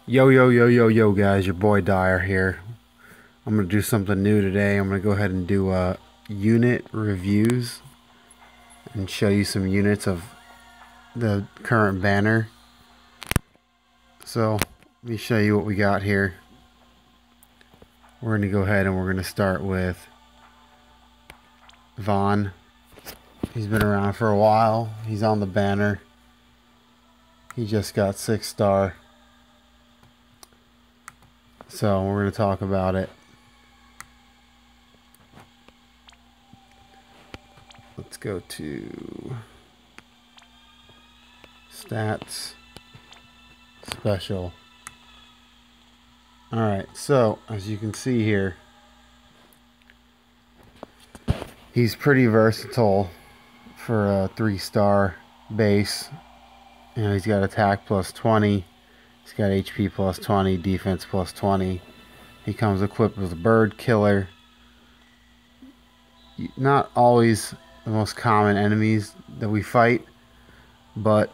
Yo, yo, yo, yo, yo, guys, your boy Dyer here. I'm going to do something new today. I'm going to go ahead and do unit reviews and show you some units of the current banner. So, let me show you what we got here. We're going to go ahead and we're going to start with Vaan. He's been around for a while. He's on the banner. He just got 6-star. So we're going to talk about it. Let's go to stats, special. Alright, so as you can see here, he's pretty versatile for a 3-star base. You know, he's got attack plus 20. He's got HP plus 20, defense plus 20. He comes equipped with a bird killer. Not always the most common enemies that we fight, but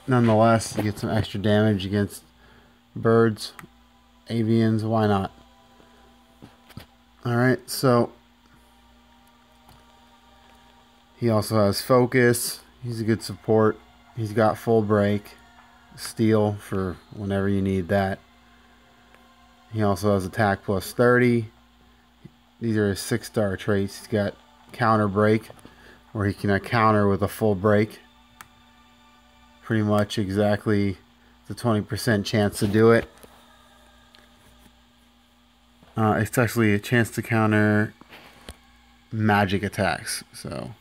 nonetheless, you get some extra damage against birds, avians, why not? Alright, so he also has focus. He's a good support. He's got full break. Steel for whenever you need that. He also has attack plus 30. These are his 6-star traits. He's got counter break, where he can counter with a full break. Pretty much exactly the 20% chance to do it. It's actually a chance to counter magic attacks, so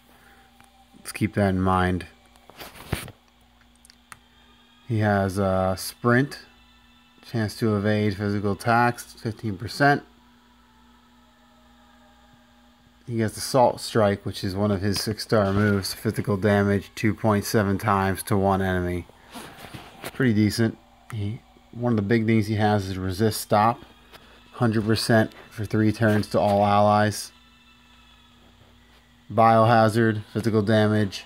let's keep that in mind. He has a sprint, chance to evade physical attacks, 15%. He has assault strike, which is one of his 6-star moves, physical damage 2.7 times to one enemy. Pretty decent. One of the big things he has is resist stop, 100% for 3 turns to all allies. Biohazard, physical damage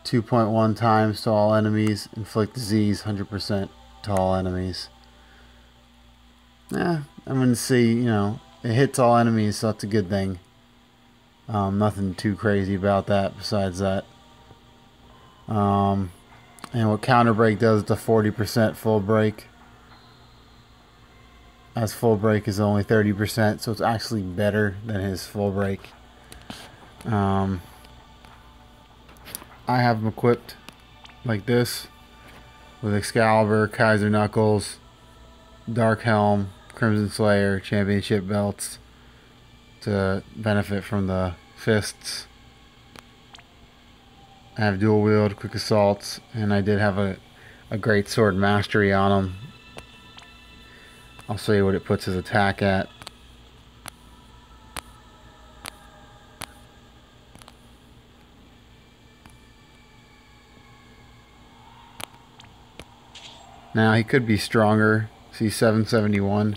2.1 times to all enemies. Inflict disease 100% to all enemies. I'm gonna see, you know, it hits all enemies, so that's a good thing. Nothing too crazy about that besides that. And what counter break does to 40% full break, as full break is only 30%, so it's actually better than his full break. I have him equipped like this with Excalibur, Kaiser Knuckles, Dark Helm, Crimson Slayer, Championship belts to benefit from the fists. I have dual wield, quick assaults, and I did have a great sword mastery on him. I'll show you what it puts his attack at. Now, he could be stronger. See, 771.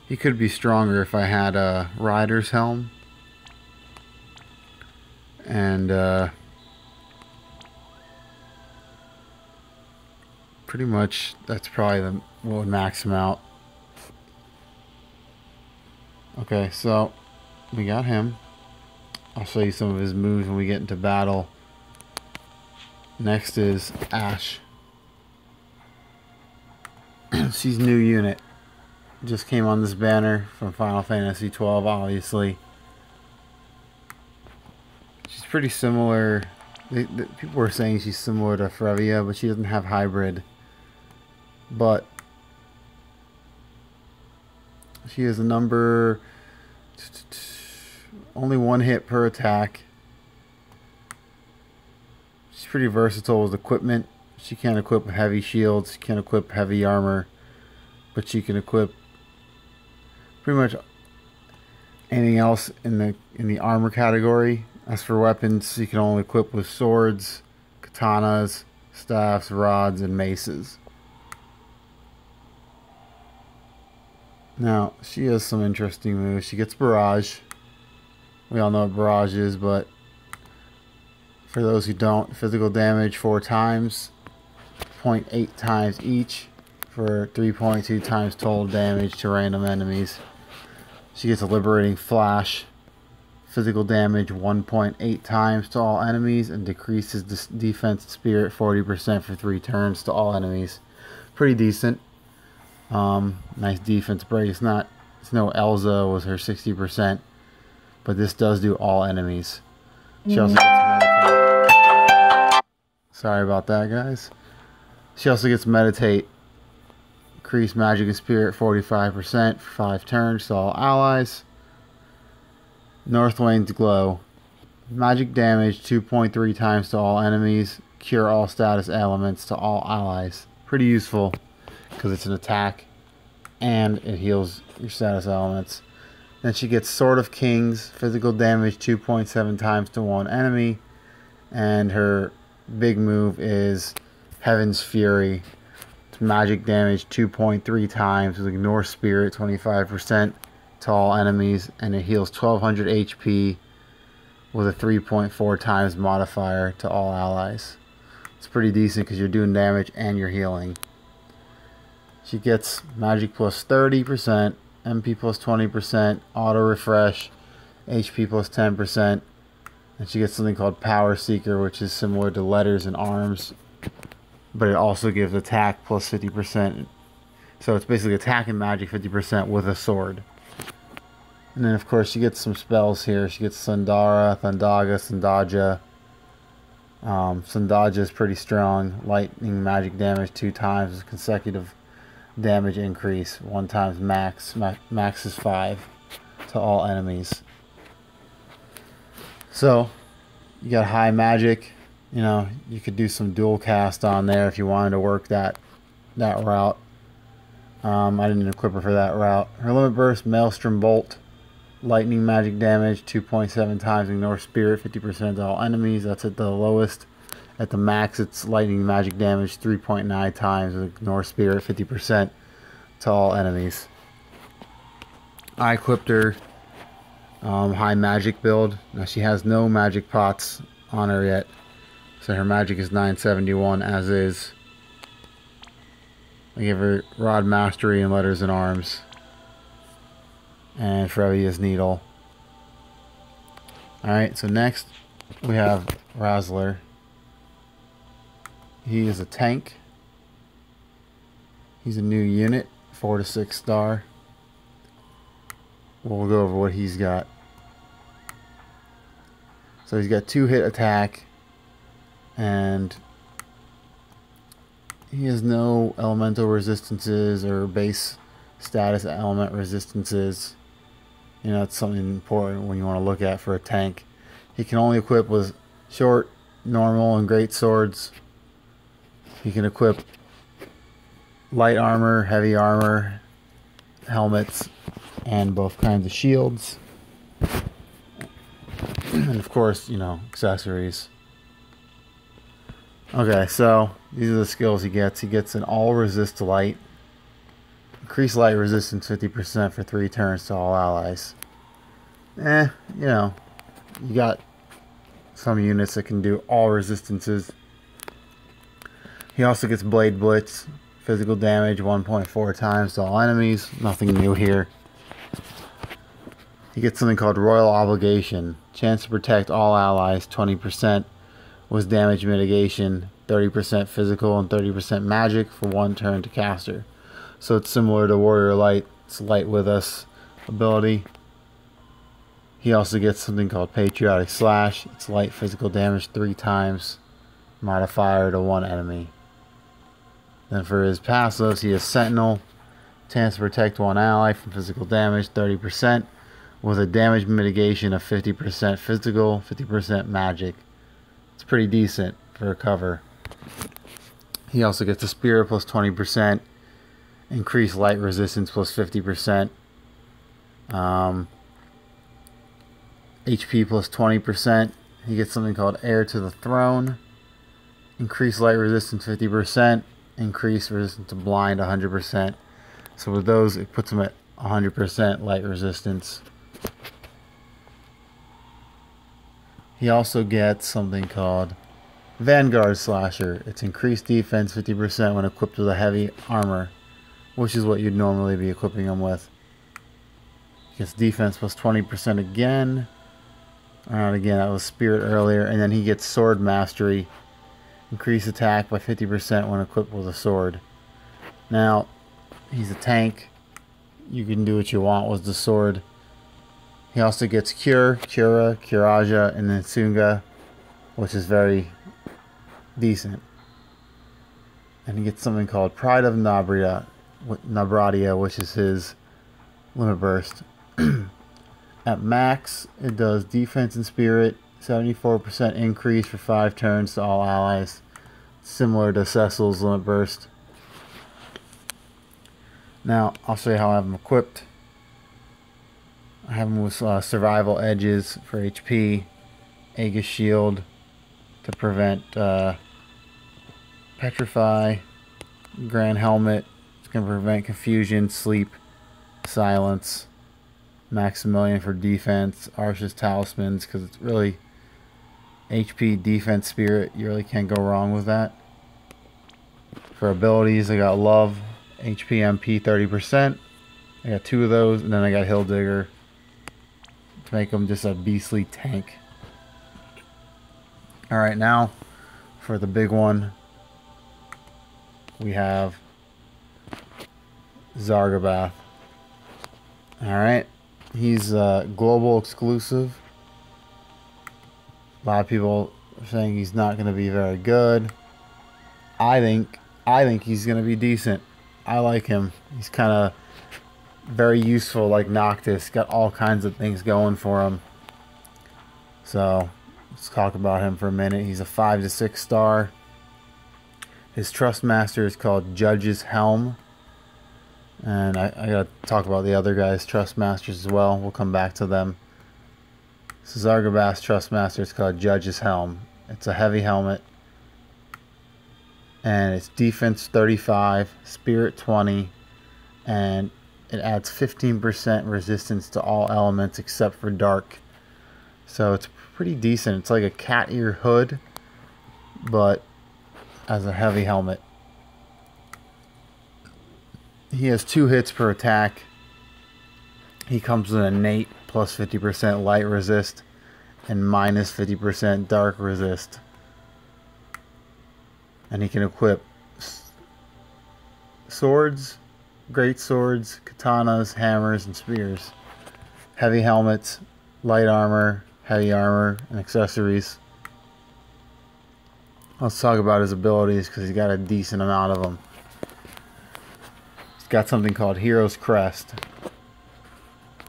He could be stronger if I had a rider's helm. And pretty much that's probably what would max him out. Okay, so we got him. I'll show you some of his moves when we get into battle. Next is Ashe. She's new unit. Just came on this banner from Final Fantasy XII, obviously. She's pretty similar. People were saying she's similar to Frevia, but she doesn't have hybrid. But she has a number, only 1 hit per attack. She's pretty versatile with equipment. She can't equip heavy shields, she can't equip heavy armor, but she can equip pretty much anything else in the armor category. As for weapons, she can only equip with swords, katanas, staffs, rods, and maces. Now, she has some interesting moves. She gets barrage. We all know what barrage is, but for those who don't, physical damage 4 times, 0.8 times each. for 3.2 times total damage to random enemies. She gets a liberating flash. Physical damage 1.8 times to all enemies and decreases defense spirit 40% for 3 turns to all enemies. Pretty decent. Nice defense break. It's no Elza with her 60%, but this does do all enemies. She also gets meditate. Sorry about that, guys. She also gets meditate. Increase magic and spirit 45% for 5 turns to all allies. Northwind's Glow. Magic damage 2.3 times to all enemies. Cure all status elements to all allies. Pretty useful because it's an attack and it heals your status elements. Then she gets Sword of Kings. Physical damage 2.7 times to one enemy. And her big move is Heaven's Fury. It's magic damage 2.3 times with Ignore Spirit 25%. To all enemies, and it heals 1200 HP with a 3.4 times modifier to all allies. It's pretty decent because you're doing damage and you're healing. She gets magic plus 30%, MP plus 20%, auto refresh, HP plus 10%, and she gets something called Power Seeker, which is similar to Letters and Arms, but it also gives attack plus 50%. So it's basically attack and magic 50% with a sword. And then, of course, she gets some spells here. She gets Sundara, Thundaga, Sundaja. Sundaja is pretty strong. Lightning magic damage 2 times. Consecutive damage increase. 1 times max. Max is 5 to all enemies. So, you got high magic. You know, you could do some dual cast on there if you wanted to work that route. I didn't equip her for that route. Her limit burst, Maelstrom Bolt. Lightning magic damage 2.7 times. Ignore Spirit 50% to all enemies. That's at the lowest. At the max, it's lightning magic damage 3.9 times. Ignore Spirit 50% to all enemies. I equipped her high magic build. Now she has no magic pots on her yet, so her magic is 971 as is. I give her Rod Mastery and Letters and Arms. And Frevia's Needle. Alright, so next we have Rasler. He is a tank. He's a new unit, 4 to 6 star. We'll go over what he's got. So he's got 2-hit attack, and he has no elemental resistances or base status element resistances. You know, it's something important when you want to look at for a tank. He can only equip with short, normal, and great swords. He can equip light armor, heavy armor, helmets, and both kinds of shields. And of course, you know, accessories. Okay, so these are the skills he gets. He gets an all resist light. Increase light resistance 50% for 3 turns to all allies. You know, you got some units that can do all resistances. He also gets Blade Blitz. Physical damage 1.4 times to all enemies. Nothing new here. He gets something called Royal Obligation. Chance to protect all allies 20% with damage mitigation, 30% physical and 30% magic for 1 turn to caster. So it's similar to Warrior Light. It's Light with Us ability. He also gets something called Patriotic Slash. It's light physical damage 3 times, modifier to 1 enemy. Then for his passives, he has Sentinel. Chance to protect 1 ally from physical damage 30% with a damage mitigation of 50% physical, 50% magic. It's pretty decent for a cover. He also gets a Spirit plus 20%. Increase light resistance plus 50%. HP plus 20%. He gets something called Heir to the Throne. Increase light resistance 50%. Increase resistance to blind 100%. So with those, it puts him at 100% light resistance. He also gets something called Vanguard Slasher. It's increased defense 50% when equipped with a heavy armor. which is what you'd normally be equipping him with. Gets defense plus 20% again. And again, that was spirit earlier. And then he gets sword mastery. Increase attack by 50% when equipped with a sword. Now, he's a tank. You can do what you want with the sword. He also gets Cure, Cura, Curaja, and then Sunga, which is very decent. And he gets something called Pride of Nabradia, which is his limit burst. At max, it does defense and spirit, 74% increase for 5 turns to all allies, similar to Cecil's limit burst. Now, I'll show you how I have him equipped. I have him with survival edges for HP, Aegis shield to prevent petrify, grand helmet, it's going to prevent confusion, sleep, silence, Maximilian for defense, Ashe's talismans, because it's really HP, defense, spirit. You really can't go wrong with that. For abilities, I got love, HP, MP 30%. I got 2 of those, and then I got Hill Digger to make him just a beastly tank. Alright, now for the big one, we have Zargabaath. Alright, he's global exclusive. A lot of people are saying he's not going to be very good. I think he's going to be decent. I like him. He's kind of very useful, like Noctis. Got all kinds of things going for him. So let's talk about him for a minute. He's a 5 to 6 star. His Trust Master is called Judge's Helm. And I gotta talk about the other guys' Trust Masters as well. We'll come back to them. So Zargabaath's Trust Master is called Judge's Helm. It's a heavy helmet. And it's defense 35, spirit 20, and it adds 15% resistance to all elements except for dark. So it's pretty decent. It's like a cat ear hood, but as a heavy helmet. He has 2 hits per attack. He comes with an innate plus 50% light resist and minus 50% dark resist. And he can equip swords, great swords, katanas, hammers, and spears. Heavy helmets, light armor, heavy armor, and accessories. Let's talk about his abilities because he's got a decent amount of them. He's got something called Hero's Crest.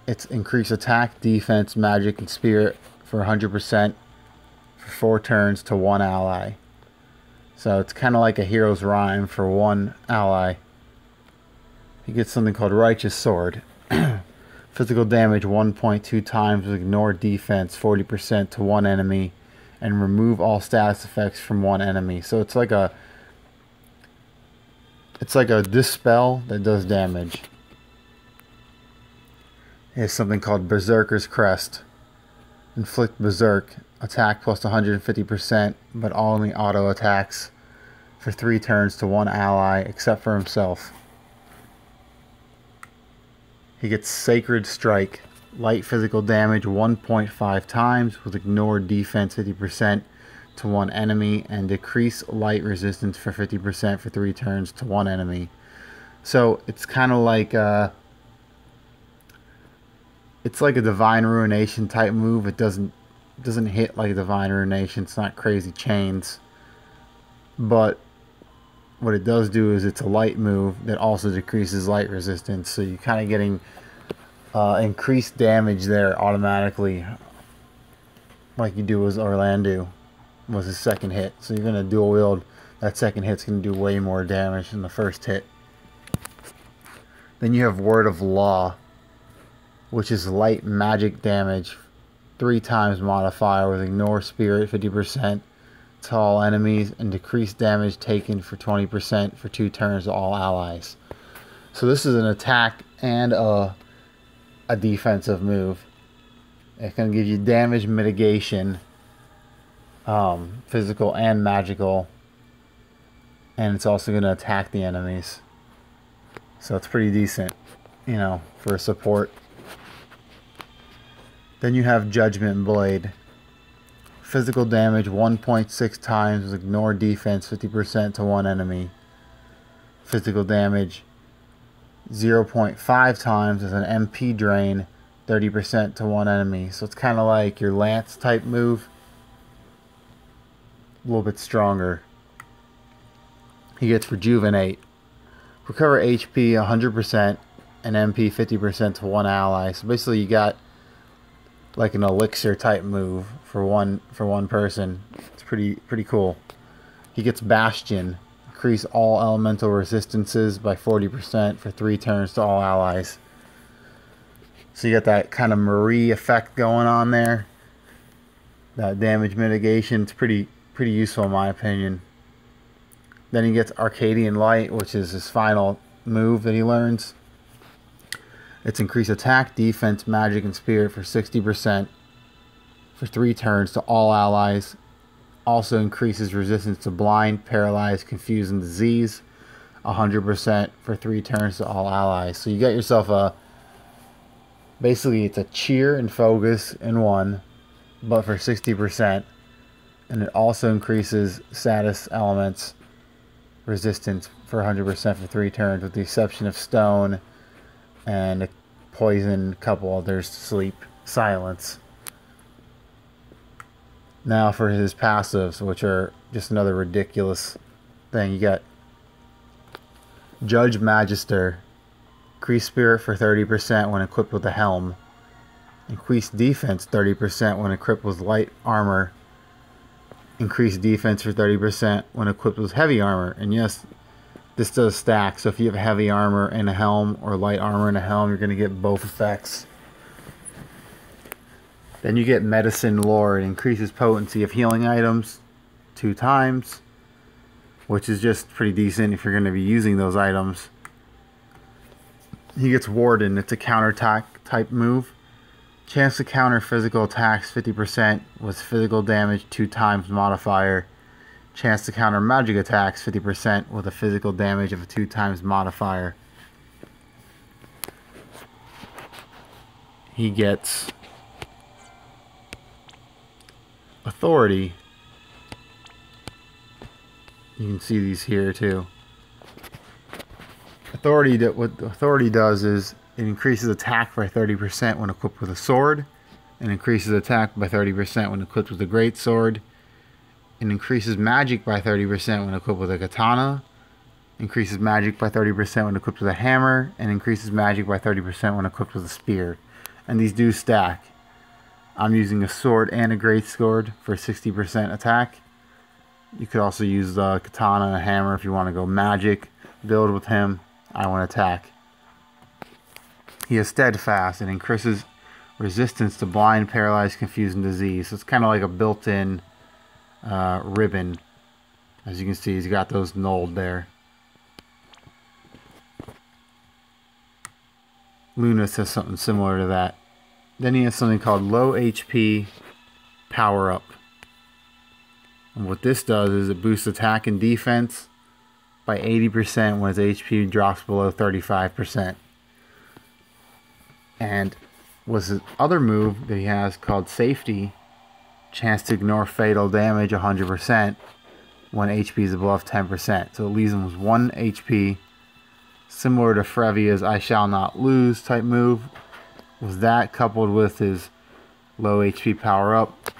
It's increased attack, defense, magic, and spirit for 100% for 4 turns to 1 ally. So it's kind of like a hero's rhyme for 1 ally. He gets something called Righteous Sword. Physical damage 1.2 times with ignore defense 40% to 1 enemy and remove all status effects from 1 enemy. So it's like a dispel that does damage. He has something called Berserker's Crest. Inflict Berserk. Attack plus 150%, but only auto attacks for 3 turns to 1 ally except for himself. He gets Sacred Strike. Light physical damage 1.5 times with ignore defense 50% to 1 enemy and decrease light resistance for 50% for 3 turns to 1 enemy. So it's kind of like it's like a Divine Ruination type move. It doesn't hit like Divine Ruination. It's not crazy chains. But what it does do is it's a light move that also decreases light resistance. So you're kind of getting increased damage there automatically, like you do with Orlando was his second hit. So you're going to dual wield. That second hit's going to do way more damage than the first hit. Then you have Word of Law, which is light magic damage 3 times modifier with ignore spirit 50% to all enemies and decrease damage taken for 20% for 2 turns to all allies. So this is an attack and a defensive move. It's going to give you damage mitigation, physical and magical, and it's also going to attack the enemies. So it's pretty decent, you know, for support. Then you have Judgment Blade. Physical damage 1.6 times, ignore defense 50% to one enemy. Physical damage 0.5 times as an MP drain, 30% to one enemy. So it's kind of like your Lance type move, a little bit stronger. He gets Rejuvenate. Recover HP 100% and MP 50% to one ally. So basically you got like an elixir type move for one person. It's pretty cool. He gets Bastion. Increase all elemental resistances by 40% for 3 turns to all allies. So you got that kind of Marie effect going on there. That damage mitigation. It's pretty useful in my opinion. Then he gets Arcadian Light, which is his final move that he learns. It's increase attack, defense, magic, and spirit for 60% for 3 turns to all allies. Also increases resistance to blind, paralyzed, confused, and disease 100% for 3 turns to all allies. So you get yourself a, basically it's a cheer and focus in one, but for 60%. And it also increases status elements resistance for 100% for 3 turns, with the exception of stone and a poison, couple others, sleep, silence. Now for his passives, which are just another ridiculous thing. You got Judge Magister. Increase spirit for 30% when equipped with a helm. Increase defense 30% when equipped with light armor. Increase defense for 30% when equipped with heavy armor. And yes, this does stack. So if you have heavy armor and a helm, or light armor and a helm, you're going to get both effects. Then you get Medicine Lord. Increases potency of healing items 2 times, which is just pretty decent if you're going to be using those items. He gets Warden. It's a counterattack type move. Chance to counter physical attacks 50% with physical damage 2 times modifier. Chance to counter magic attacks 50% with a physical damage of a 2 times modifier. He gets Authority. You can see these here too. Authority, what Authority does is it increases attack by 30% when equipped with a sword, and increases attack by 30% when equipped with a great sword. It increases magic by 30% when equipped with a katana, increases magic by 30% when equipped with a hammer, and increases magic by 30% when equipped with a spear. And these do stack. I'm using a sword and a great sword for 60% attack. You could also use the katana and a hammer if you want to go magic build with him. I want to attack. He is Steadfast and increases resistance to blind, paralyzed, confused, and disease. So it's kind of like a built-in ribbon. As you can see, he's got those nulled there. Lunas has something similar to that. Then he has something called Low HP Power Up. And what this does is it boosts attack and defense by 80% when his HP drops below 35%. And was his other move that he has called Safety. Chance to ignore fatal damage 100% when HP is above 10%. So it leaves him with 1 HP. Similar to Frevia's I Shall Not Lose type move. With that coupled with his low HP power up,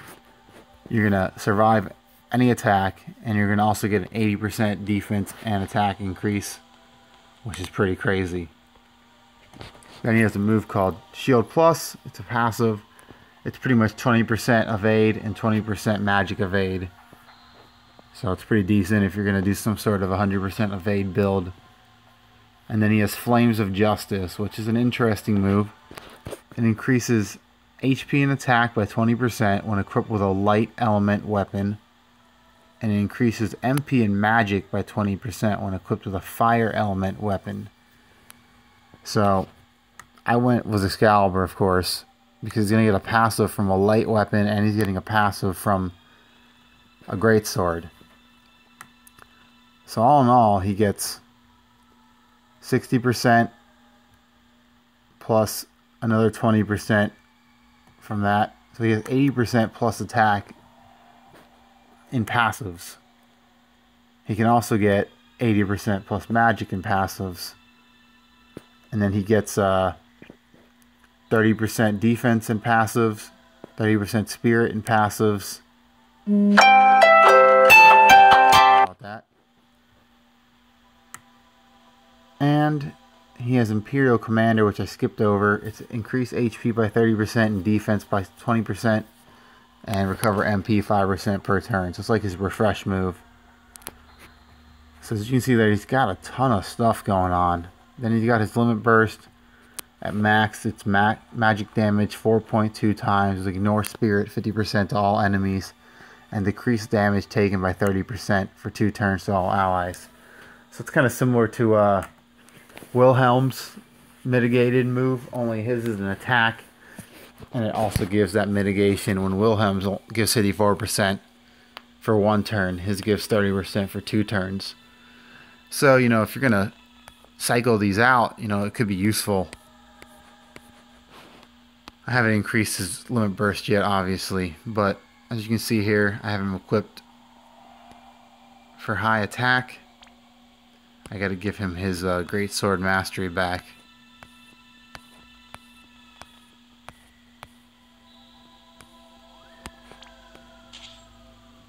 you're going to survive any attack, and you're going to also get an 80% defense and attack increase, which is pretty crazy. Then he has a move called Shield Plus. It's a passive. It's pretty much 20% evade and 20% magic evade. So it's pretty decent if you're going to do some sort of 100% evade build. And then he has Flames of Justice, which is an interesting move. It increases HP and attack by 20% when equipped with a light element weapon. And it increases MP and magic by 20% when equipped with a fire element weapon. So I went with Excalibur, of course, because he's going to get a passive from a light weapon, and he's getting a passive from a great sword. So all in all, he gets 60% plus another 20% from that. So he has 80% plus attack in passives. He can also get 80% plus magic in passives. And then he gets 30% defense in passives, 30% spirit in passives. About that. And he has Imperial Commander, which I skipped over. It's increased HP by 30% and defense by 20%. And recover MP 5% per turn. So it's like his refresh move. So as you can see there, he's got a ton of stuff going on. Then he's got his Limit Burst. At max, it's magic damage 4.2 times. Ignore Spirit 50% to all enemies. And decrease damage taken by 30% for 2 turns to all allies. So it's kind of similar to Wilhelm's mitigated move, only his is an attack. And it also gives that mitigation when Wilhelm's gives 54% for 1 turn. His gives 30% for 2 turns. So, you know, if you're going to cycle these out, you know, it could be useful. I haven't increased his Limit Burst yet, obviously. But as you can see here, I have him equipped for high attack. I got to give him his Great Sword Mastery back.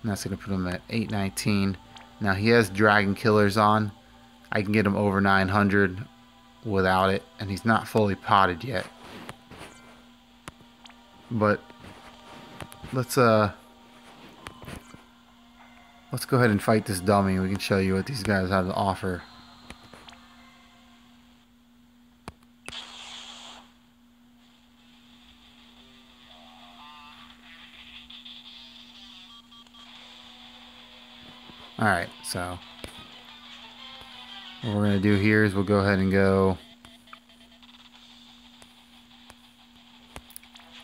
And that's going to put him at 819. Now he has Dragon Killers on. I can get him over 900 without it. And he's not fully potted yet. But let's go ahead and fight this dummy. We can show you what these guys have to offer. Alright, so what we're going to do here is we'll go ahead and go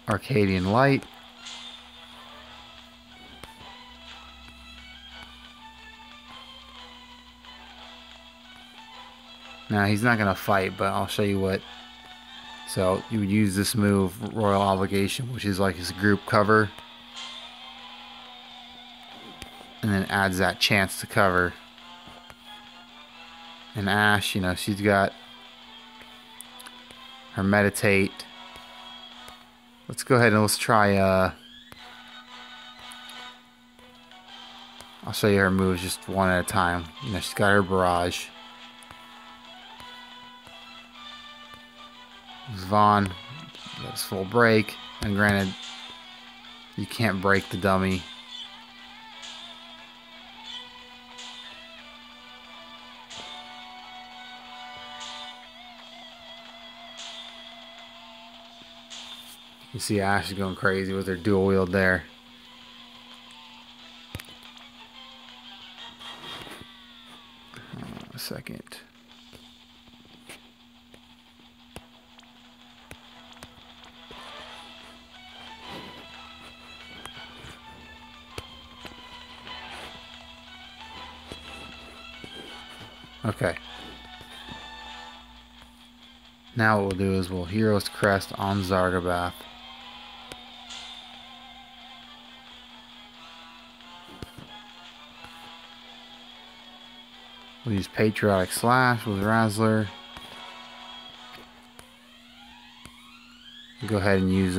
Arcadian Light. Now he's not going to fight, but I'll show you what. So you would use this move, Royal Obligation, which is like his group cover. And then adds that chance to cover. And Ashe, you know, she's got her Meditate. Let's go ahead and let's try, I'll show you her moves just one at a time. You know, she's got her Barrage. Vaan gets full break. And granted, you can't break the dummy. You see Ashe is going crazy with her dual wield there. A second. Okay. Now what we'll do is we'll Hero's Crest on Zargabaath. We'll use Patriotic Slash with Rasler. We'll go ahead and use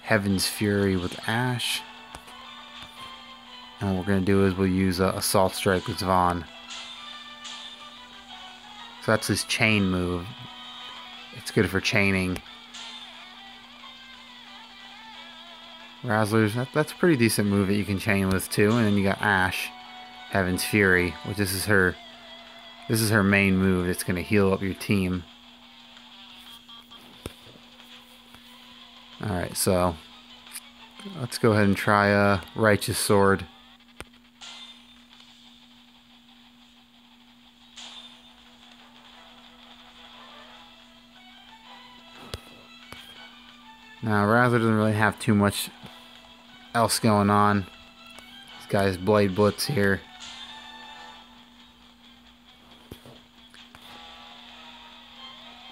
Heaven's Fury with Ashe. And what we're going to do is we'll use Assault Strike with Vaan. So that's his chain move. It's good for chaining. Rasler's, that's a pretty decent move that you can chain with too. And then you got Ashe. Heaven's Fury, which this is her main move. It's going to heal up your team. Alright, so let's go ahead and try Righteous Sword. Now Rasler doesn't really have too much else going on. This guy's Blade Blitz here.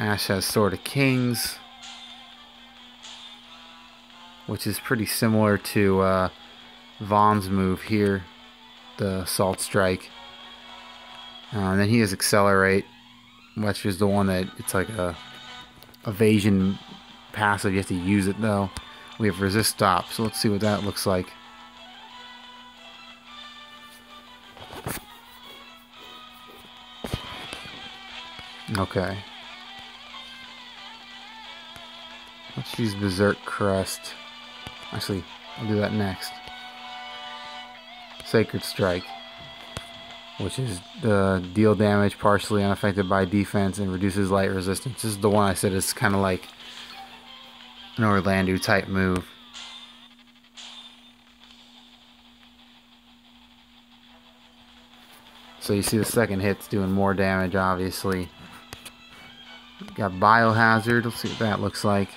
Ashe has Sword of Kings, which is pretty similar to Vaan's move here, the Assault Strike. And then he has Accelerate, which is the one that it's like a evasion passive. You have to use it though. We have Resist Stop, so let's see what that looks like. Okay. Let's use Berserk Crest. Actually, I'll do that next. Sacred Strike, which is deal damage partially unaffected by defense and reduces light resistance. This is the one I said is kind of like an Orlando type move. So you see the second hit's doing more damage, obviously. Got Biohazard. Let's see what that looks like.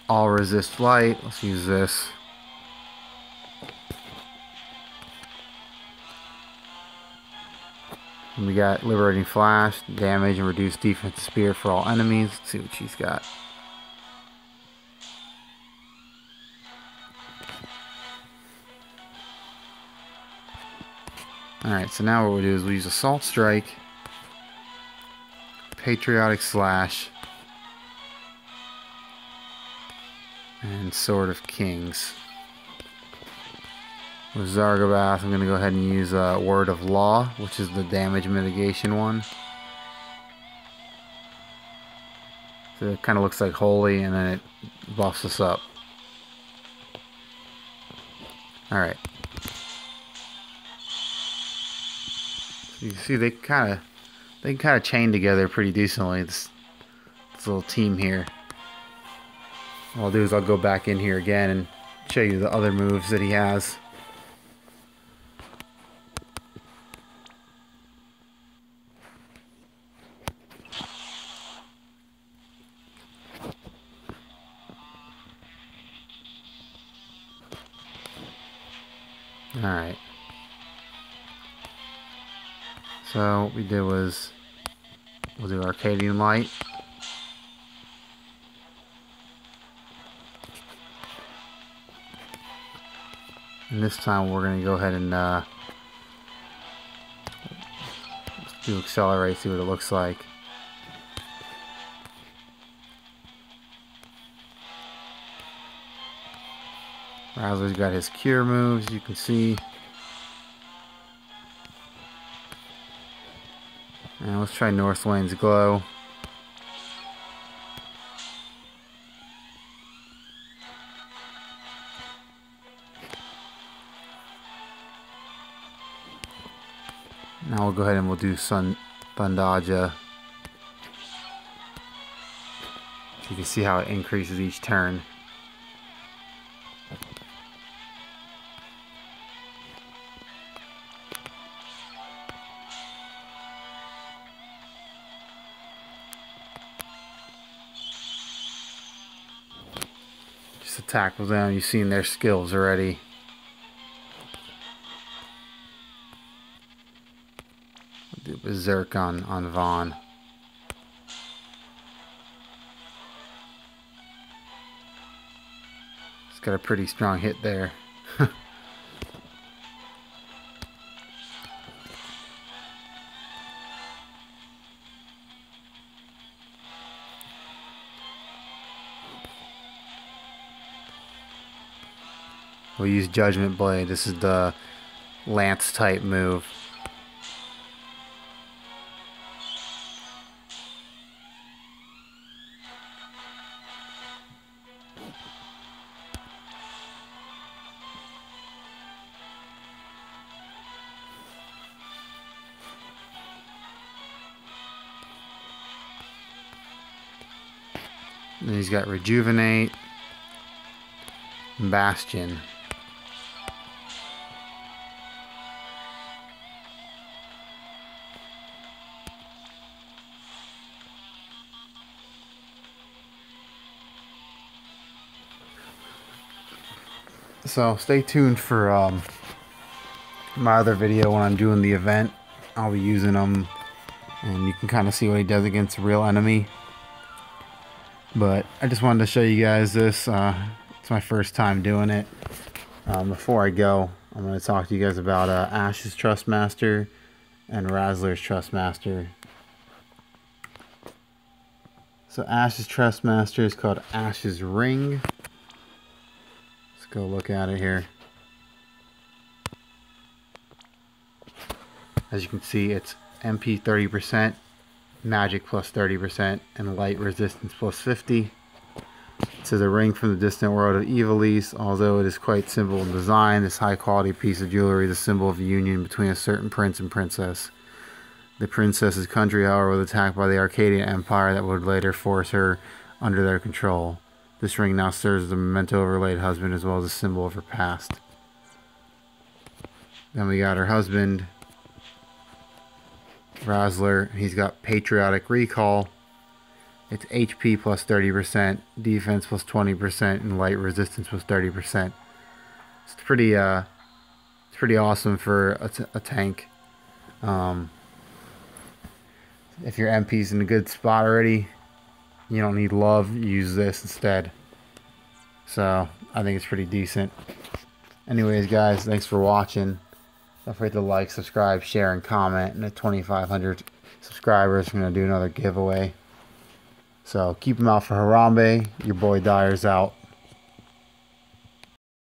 All resist light. Let's use this. And we got Liberating Flash, damage and reduced defense spear for all enemies. Let's see what she's got. Alright, so now what we'll do is we'll use Assault Strike, Patriotic Slash, and Sword of Kings. With Zargabaath, I'm going to go ahead and use Word of Law, which is the damage mitigation one. So it kind of looks like Holy, and then it buffs us up. Alright. So you see they kind of chain together pretty decently, this little team here. What I'll do is I'll go back in here again and show you the other moves that he has. Alright. So what we did was we'll do Arcadian Light. And this time we're going to go ahead and do Accelerate, see what it looks like. Rasler's got his cure moves, you can see. And let's try Northlane Glow. Now we'll go ahead and we'll do Thundaja. You can see how it increases each turn. Just attack with them. You've seen their skills already. Do Berserk on Vaan. It's got a pretty strong hit there. We'll use Judgment Blade. This is the Lance type move. And he's got Rejuvenate and Bastion. So stay tuned for my other video when I'm doing the event, I'll be using him, and you can kind of see what he does against a real enemy. But I just wanted to show you guys this. It's my first time doing it. Before I go, I'm going to talk to you guys about Ashe's Trustmaster and Rasler's Trustmaster. So Ashe's Trustmaster is called Ashe's Ring. Let's go look at it here. As you can see, it's MP 30%, magic plus 30%, and light resistance plus 50. It says a ring from the distant world of Evilise. Although it is quite simple in design, this high quality piece of jewelry is a symbol of a union between a certain prince and princess. The princess's country, however, was attacked by the Arcadian Empire that would later force her under their control. This ring now serves as a memento of her late husband as well as a symbol of her past. Then we got her husband, Rasler. He's got Patriotic Recall. It's HP plus 30%, defense plus 20%, and light resistance plus 30%. It's pretty awesome for a tank. If your MP's in a good spot already, you don't need love, use this instead. So I think it's pretty decent. Anyways, guys, thanks for watching. Don't forget to like, subscribe, share, and comment. And at 2,500 subscribers, I'm going to do another giveaway. So keep them out for Harambe. Your boy Dyer's out.